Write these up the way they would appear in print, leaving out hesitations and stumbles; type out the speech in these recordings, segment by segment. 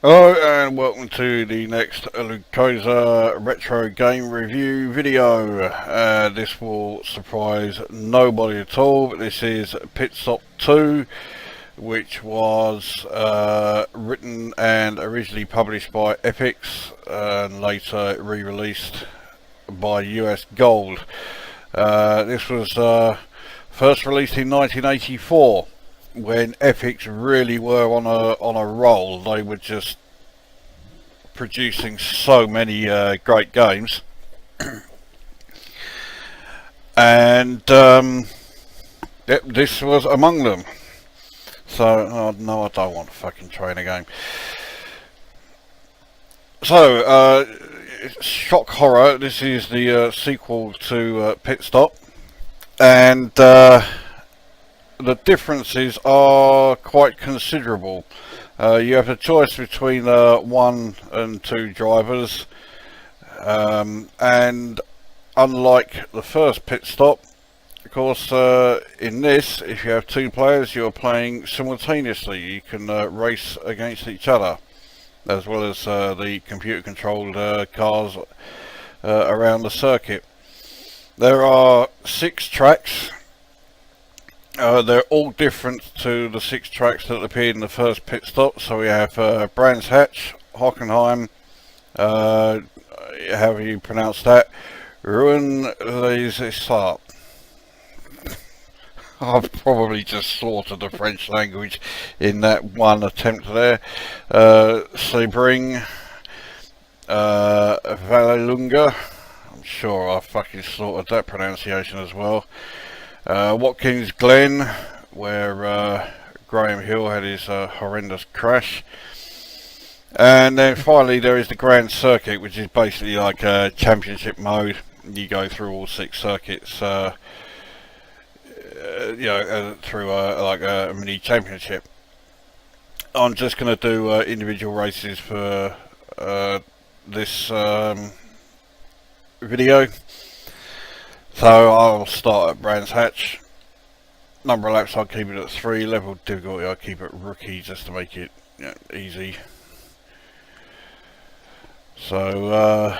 Hello and welcome to the next Lukozer retro game review video. This will surprise nobody at all, but this is Pitstop 2, which was written and originally published by Epyx and later re-released by US Gold. This was first released in 1984. When Epyx really were on a roll. They were just producing so many great games, and yep, this was among them. So, oh, no, I don't want to fucking train again. So, shock horror. This is the sequel to Pitstop, and the differences are quite considerable. You have a choice between 1 and 2 drivers, and unlike the first Pitstop, of course, in this, if you have 2 players, you're playing simultaneously. You can race against each other, as well as the computer-controlled cars around the circuit. There are 6 tracks. They're all different to the 6 tracks that appeared in the first Pitstop. So we have Brands Hatch, Hockenheim, however you pronounce that, Ruin les Essarts. I've probably just slaughtered the French language in that one attempt there. Sebring, Vallelunga. I'm sure I fucking slaughtered that pronunciation as well. Watkins Glen, where Graham Hill had his horrendous crash. And then finally there is the Grand Circuit, which is basically like a championship mode. You go through all 6 circuits, through like a mini championship. I'm just going to do individual races for this video. So I'll start at Brands Hatch. Number of laps I'll keep it at 3. Level of difficulty I'll keep it rookie just to make it easy. So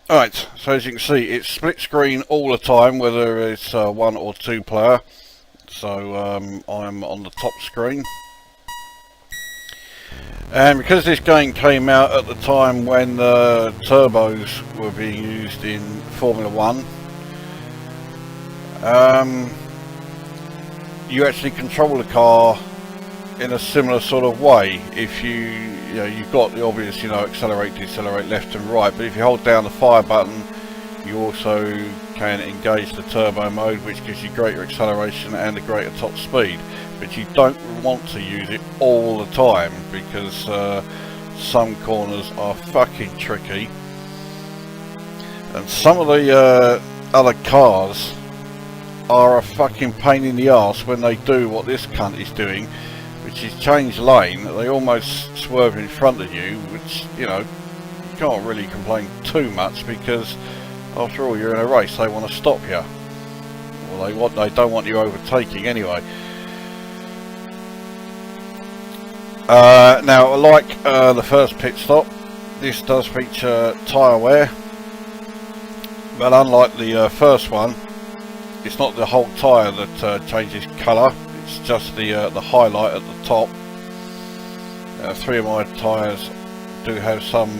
alright, so as you can see it's split screen all the time, whether it's 1 or 2 player. So I'm on the top screen. And because this game came out at the time when turbos were being used in Formula 1, you actually control the car in a similar sort of way. If you've got the obvious, accelerate, decelerate, left and right, but if you hold down the fire button, you also can engage the turbo mode, which gives you greater acceleration and a greater top speed. But you don't want to use it all the time, because some corners are fucking tricky, and some of the other cars are a fucking pain in the arse when they do what this cunt is doing, which is change lane. They almost swerve in front of you, which you can't really complain too much, because after all you're in a race. They want to stop you. Well, they don't want you overtaking anyway. Now, like the first Pitstop, this does feature tyre wear, but unlike the first one, it's not the whole tyre that changes colour. It's just the highlight at the top. 3 of my tyres do have some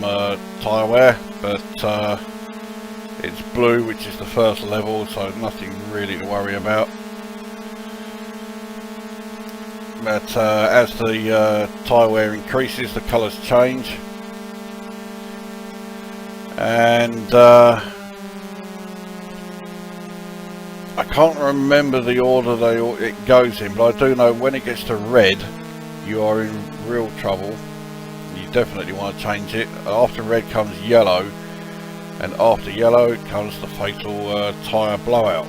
tyre wear, but it's blue, which is the first level, so nothing really to worry about. But as the tyre wear increases, the colours change, and I can't remember the order it goes in, but I do know when it gets to red, you are in real trouble. You definitely want to change it. After red comes yellow, and after yellow comes the fatal tyre blowout.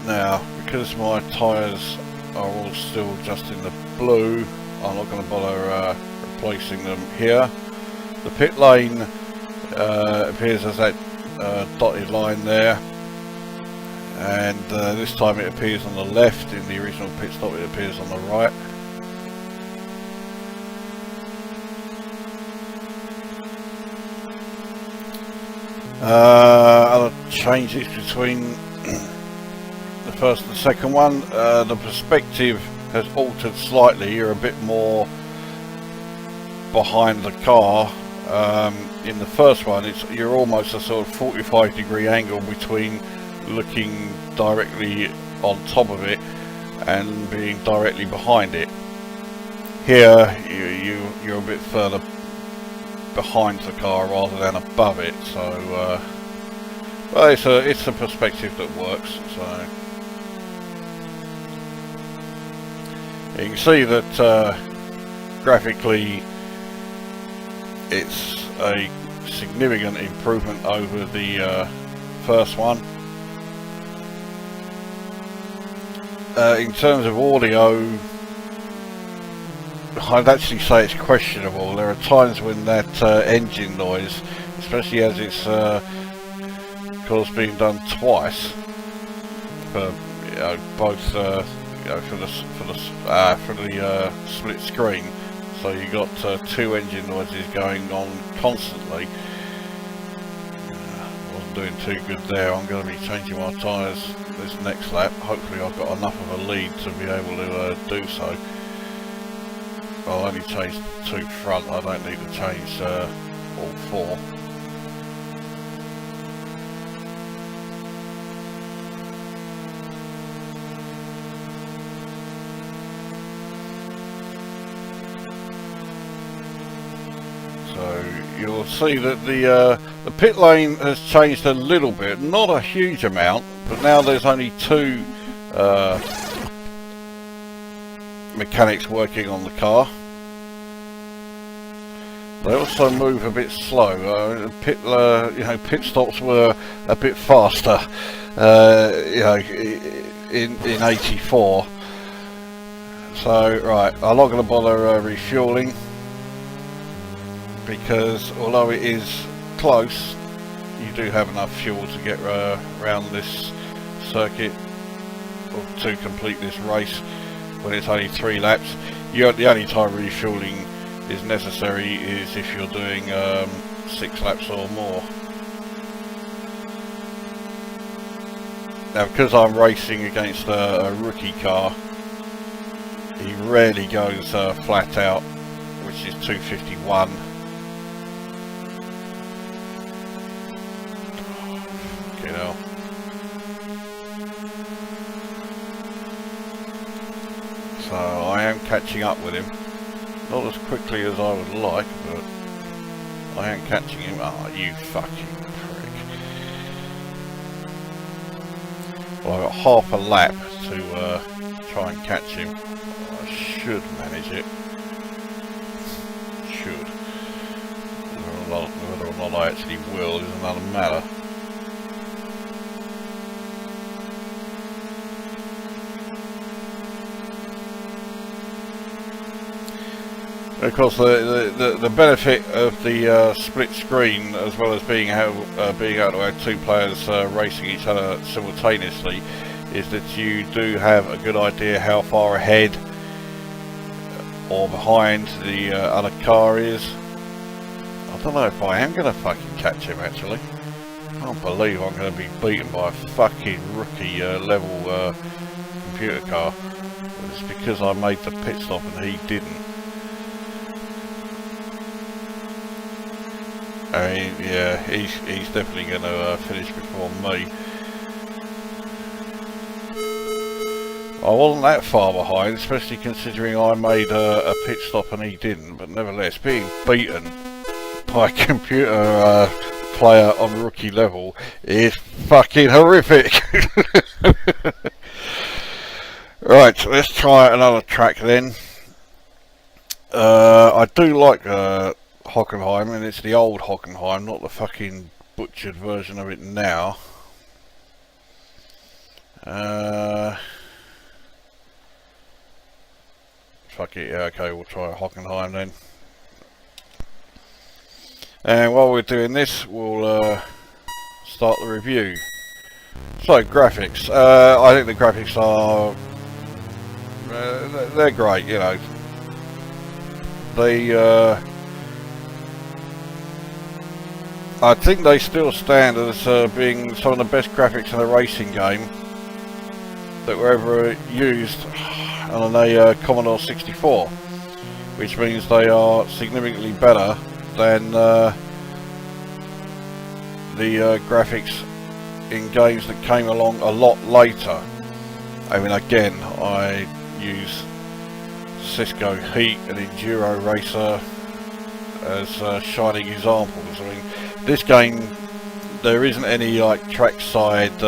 Now, because my tyres are all still just in the blue, I'm not going to bother replacing them here. The pit lane appears as that dotted line there, and this time it appears on the left. In the original Pitstop it appears on the right. Other changes between the first and the second one, the perspective has altered slightly. You're a bit more behind the car. In the first one, you're almost a sort of 45-degree angle between looking directly on top of it and being directly behind it. Here, you're a bit further behind the car rather than above it. So, well, it's a perspective that works. So you can see that graphically, it's a significant improvement over the first one. In terms of audio, I'd actually say it's questionable. There are times when that engine noise, especially as it's of course being done twice, for both for the split screen. So you got two engine noises going on constantly. Wasn't doing too good there. I'm going to be changing my tyres this next lap. Hopefully I've got enough of a lead to be able to do so. I'll only change two front. I don't need to change all four. So you'll see that the pit lane has changed a little bit, not a huge amount, but now there's only two mechanics working on the car. They also move a bit slow. Pit stops were a bit faster, in 84. So right, I'm not going to bother refueling, because although it is close, you do have enough fuel to get around this circuit, or to complete this race when it's only 3 laps. The only time refueling is necessary is if you're doing 6 laps or more. Now, because I'm racing against a rookie car, he rarely goes flat out, which is 251. You know. So I am catching up with him. Not as quickly as I would like, but I am catching him. Oh, you fucking prick. Well, I've got half a lap to try and catch him. I should manage it. Should. Whether or not I actually will is another matter. Of course, the benefit of the split screen, as well as being able to have two players racing each other simultaneously, is that you do have a good idea how far ahead or behind the other car is. I don't know if I am going to fucking catch him, actually. I can't believe I'm going to be beaten by a fucking rookie level computer car. But it's because I made the pit stop and he didn't. I mean, yeah, he's definitely going to finish before me. I wasn't that far behind, especially considering I made a pit stop and he didn't. But nevertheless, being beaten by a computer player on rookie level is fucking horrific. Right, let's try another track then. I do like Hockenheim, and it's the old Hockenheim, not the fucking butchered version of it now. Fuck it, yeah, okay, we'll try Hockenheim then. And while we're doing this, we'll start the review. So graphics, I think the graphics are they're great. You know, they I think they still stand as being some of the best graphics in a racing game that were ever used on a Commodore 64, which means they are significantly better than the graphics in games that came along a lot later. I mean, again, I use Cisco Heat and Enduro Racer as shining examples. I mean, this game, there isn't any like trackside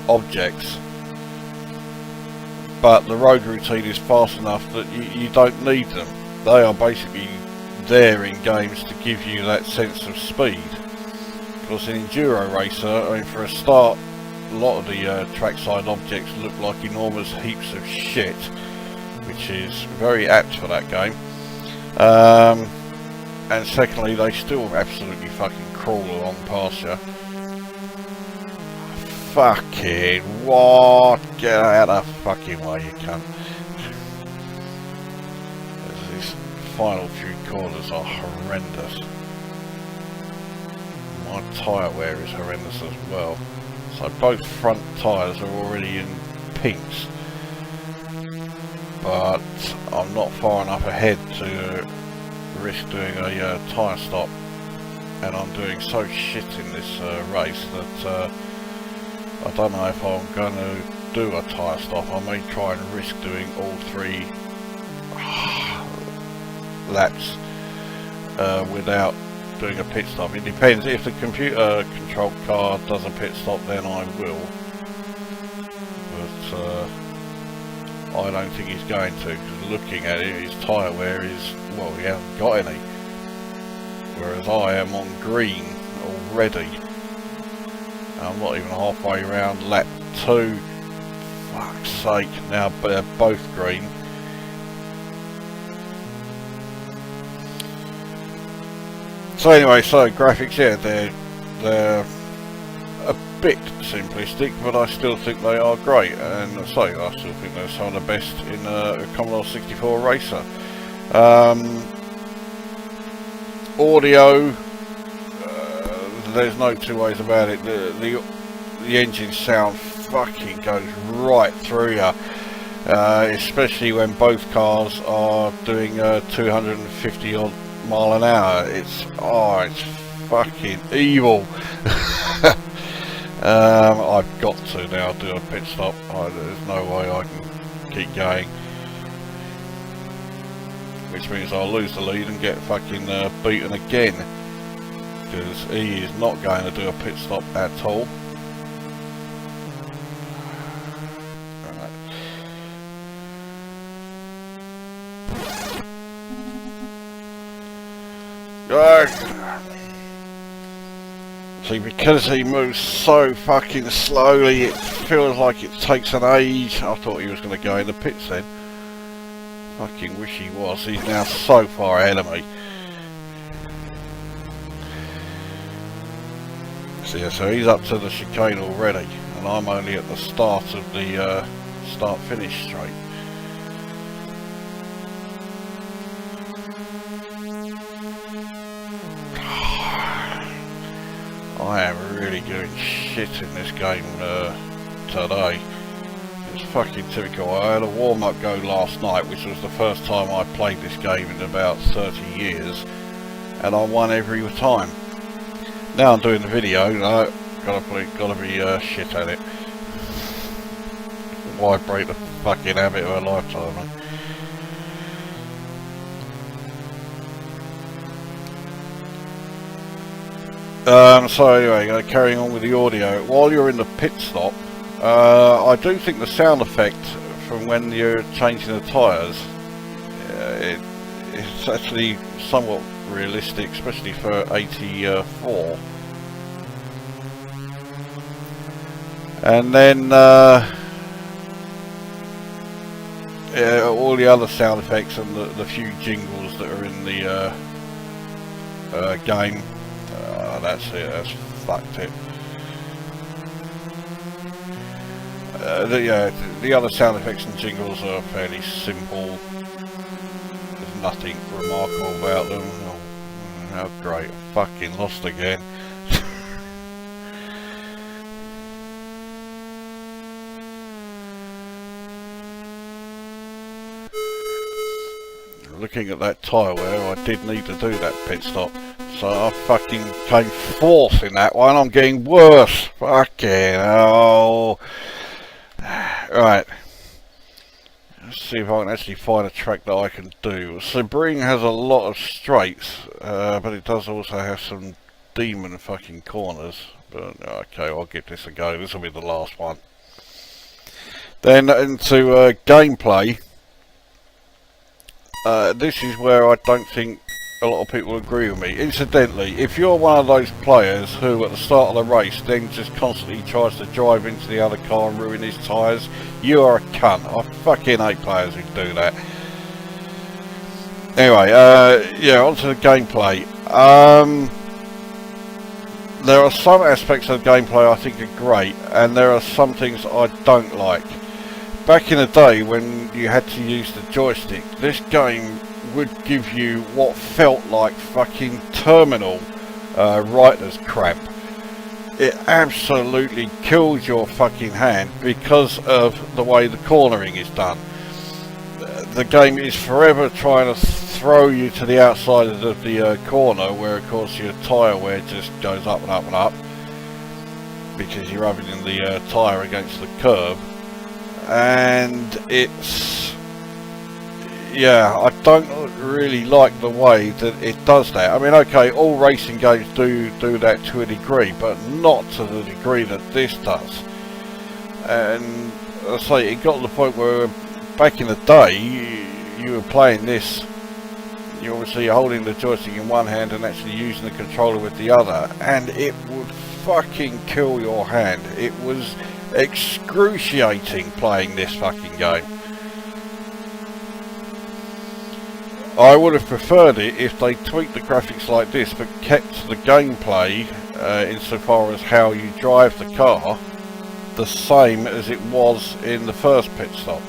objects, but the road routine is fast enough that you don't need them. They are basically there in games to give you that sense of speed. Because in Enduro Racer, I mean, for a start, a lot of the trackside objects look like enormous heaps of shit, which is very apt for that game. And secondly, they still absolutely fucking crawl along past you. Fucking what? Get out of the fucking way, you cunt. These final few corners are horrendous. My tyre wear is horrendous as well. So both front tyres are already in pinks. But I'm not far enough ahead to risk doing a tyre stop. And I'm doing so shit in this race that I don't know if I'm going to do a tyre stop. I may try and risk doing all 3 laps without doing a pit stop. It depends. If the computer controlled car does a pit stop, then I will. But I don't think he's going to, because looking at it, his tyre wear is, well, he hasn't got any. Whereas I am on green already. I'm not even halfway around lap 2. Fuck's sake, now they're both green. So anyway, so graphics, yeah, they're a bit simplistic, but I still think they are great, and I still think they're some of the best in a Commodore 64 Racer. Audio, there's no two ways about it. The engine sound fucking goes right through you, especially when both cars are doing 250 odd mile an hour. It's fucking evil. I've got to now do a pit stop. There's no way I can keep going, which means I'll lose the lead and get fucking beaten again, because he is not going to do a pit stop at all. See, because he moves so fucking slowly, it feels like it takes an age. I thought he was going to go in the pits then. Fucking wish he was. He's now so far ahead of me. So yeah, so he's up to the chicane already, and I'm only at the start of the start-finish straight. I am really doing shit in this game today. It's fucking typical. I had a warm-up go last night, which was the first time I played this game in about 30 years, and I won every time. Now I'm doing the video, no, gotta be shit at it. Why break the fucking habit of a lifetime, man? So anyway, carrying on with the audio. While you're in the pit stop, I do think the sound effect from when you're changing the tyres, it's actually somewhat realistic, especially for 84. And then all the other sound effects and the few jingles that are in the game. That's it, that's fucked it. The other sound effects and jingles are fairly simple. There's nothing remarkable about them. Oh, how great! I fucking lost again. Looking at that tyre wear, I did need to do that pit stop. So I fucking came fourth in that one. I'm getting worse. Fucking hell. Right. Let's see if I can actually find a track that I can do. Sebring has a lot of straights, but it does also have some demon fucking corners. But okay, I'll give this a go. This will be the last one. Then into gameplay. This is where I don't think a lot of people agree with me. Incidentally, if you're one of those players who at the start of the race then just constantly tries to drive into the other car and ruin his tyres, you are a cunt. I fucking hate players who do that. Anyway, yeah, onto the gameplay. There are some aspects of the gameplay I think are great, and there are some things I don't like. Back in the day when you had to use the joystick, this game would give you what felt like fucking terminal writer's cramp. It absolutely kills your fucking hand because of the way the cornering is done. The game is forever trying to throw you to the outside of the corner, where of course your tyre wear just goes up and up and up because you're rubbing in the tyre against the curb. And it's, yeah, I don't really like the way that it does that. I mean, okay, all racing games do that to a degree, but not to the degree that this does. And I say, it got to the point where back in the day, you were playing this, you're obviously holding the joystick in one hand and actually using the controller with the other, and it would fucking kill your hand. It was excruciating playing this fucking game. I would have preferred it if they tweaked the graphics like this but kept the gameplay insofar as how you drive the car the same as it was in the first pit stop.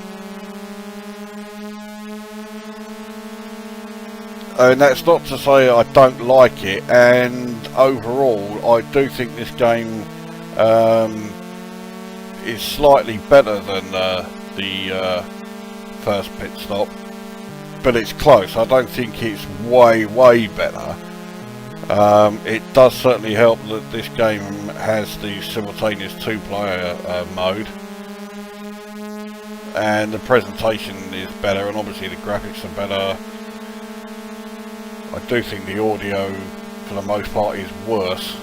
And that's not to say I don't like it, and overall I do think this game is slightly better than the first pit stop, but it's close. I don't think it's way better. It does certainly help that this game has the simultaneous two-player mode, and the presentation is better, and obviously the graphics are better. I do think the audio for the most part is worse.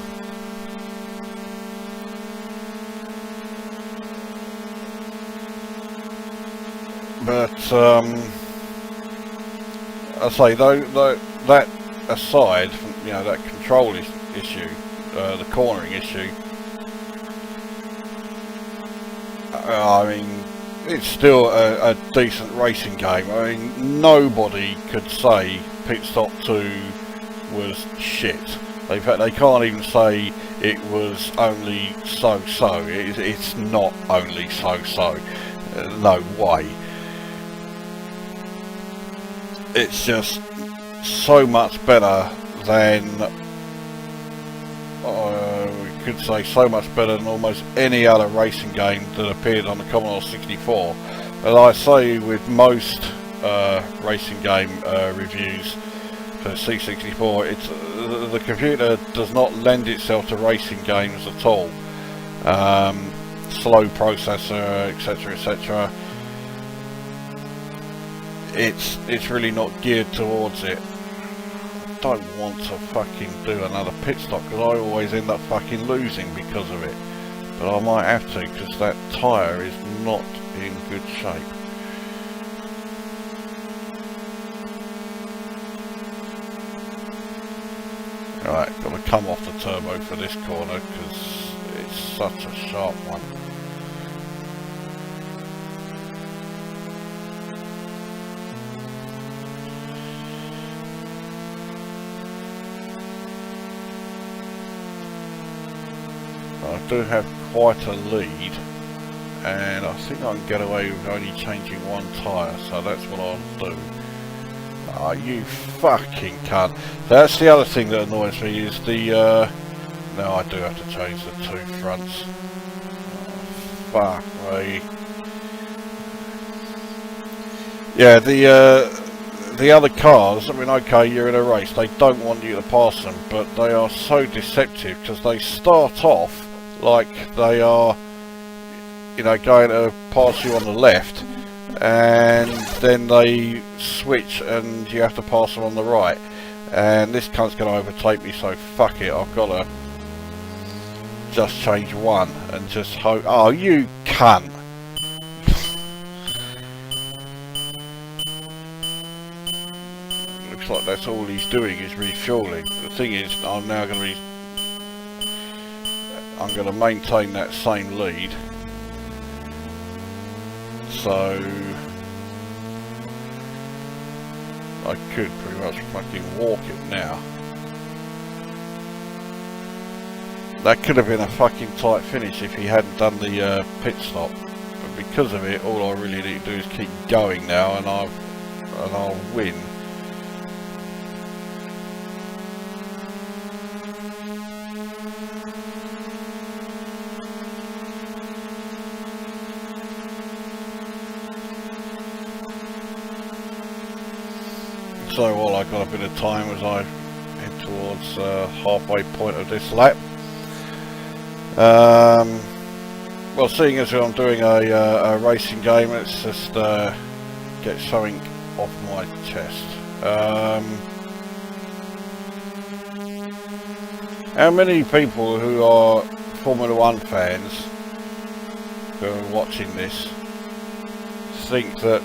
But I say, though that aside from, you know, that control issue, the cornering issue, I mean, it's still a decent racing game. I mean, nobody could say Pitstop 2 was shit. In fact, they can't even say it was only so-so. It's not only so-so. No way. It's just so much better than, we could say so much better than almost any other racing game that appeared on the Commodore 64. And I say with most racing game reviews for C64, it's the computer does not lend itself to racing games at all. Slow processor, etc, etc. It's really not geared towards it. I don't want to fucking do another pit stop because I always end up fucking losing because of it. But I might have to, because that tyre is not in good shape. Alright, gotta come off the turbo for this corner because it's such a sharp one. I do have quite a lead. and I think I can get away with only changing one tyre, so that's what I'll do. Oh, you fucking cunt. That's the other thing that annoys me is the no, I do have to change the two fronts. Oh, fuck me. Yeah, the other cars, I mean, okay, you're in a race, they don't want you to pass them, but they are so deceptive because they start off like they are, you know, going to pass you on the left, and then they switch and you have to pass them on the right, and this cunt's going to overtake me, so fuck it, I've got to just change one and just hope. Oh, you cunt. Looks like that's all he's doing is refueling. The thing is, I'm now going to maintain that same lead. So I could pretty much fucking walk it now. That could have been a fucking tight finish if he hadn't done the pit stop. But because of it, all I really need to do is keep going now, and I'll win. So while I got a bit of time as I head towards halfway point of this lap. Well, seeing as I'm doing a racing game, let's just get something off my chest. How many people who are Formula 1 fans who are watching this think that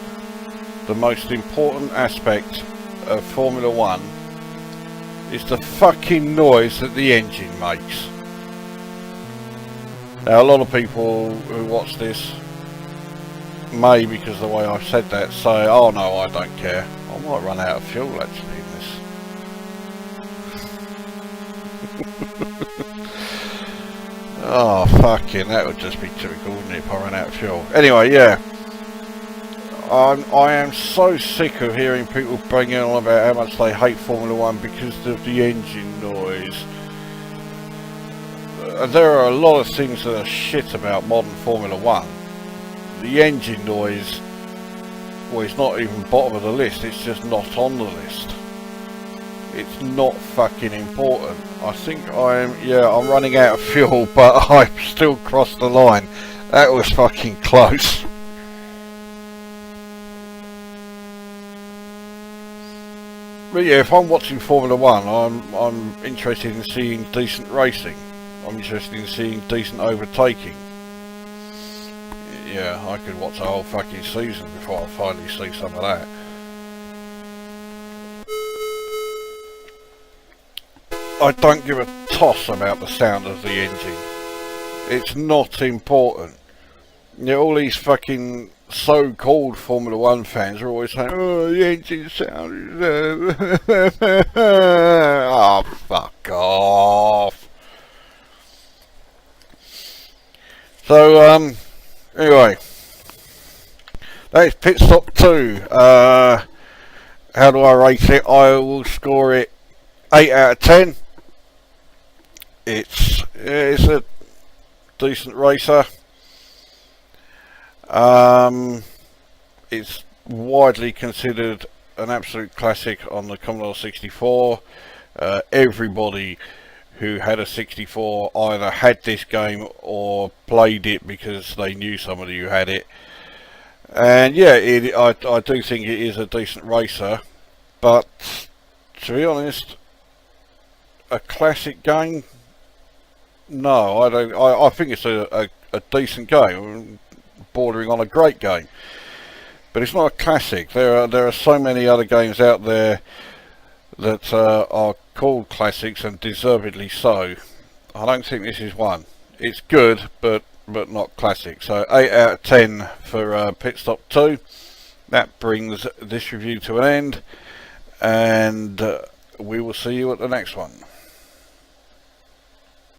the most important aspect of Formula 1 is the fucking noise that the engine makes? Now, a lot of people who watch this may, because of the way I've said that, say, oh no, I don't care. I might run out of fuel actually in this. Oh fucking, that would just be typical, wouldn't it, if I ran out of fuel. Anyway, yeah. I am so sick of hearing people bringing on about how much they hate Formula 1 because of the engine noise. There are a lot of things that are shit about modern Formula 1. The engine noise, well, it's not even bottom of the list, it's just not on the list. It's not fucking important. I think I'm running out of fuel, but I've still crossed the line. That was fucking close. But yeah, if I'm watching Formula 1, I'm interested in seeing decent racing. I'm interested in seeing decent overtaking. Yeah, I could watch a whole fucking season before I finally see some of that. I don't give a toss about the sound of the engine. It's not important. You know, all these fucking so-called Formula 1 fans are always saying, oh, the engine sound is... oh, fuck off. So, anyway, that is Pitstop 2. How do I rate it? I will score it 8 out of 10. It's a decent racer. It's widely considered an absolute classic on the Commodore 64. Everybody who had a 64 either had this game or played it because they knew somebody who had it. And yeah, I do think it is a decent racer, but to be honest, a classic game? No, I don't. I think it's a decent game, bordering on a great game, but it's not a classic. There are so many other games out there that are called classics, and deservedly so. I don't think this is one. It's good, but not classic. So 8 out of 10 for Pitstop 2. That brings this review to an end, and we will see you at the next one.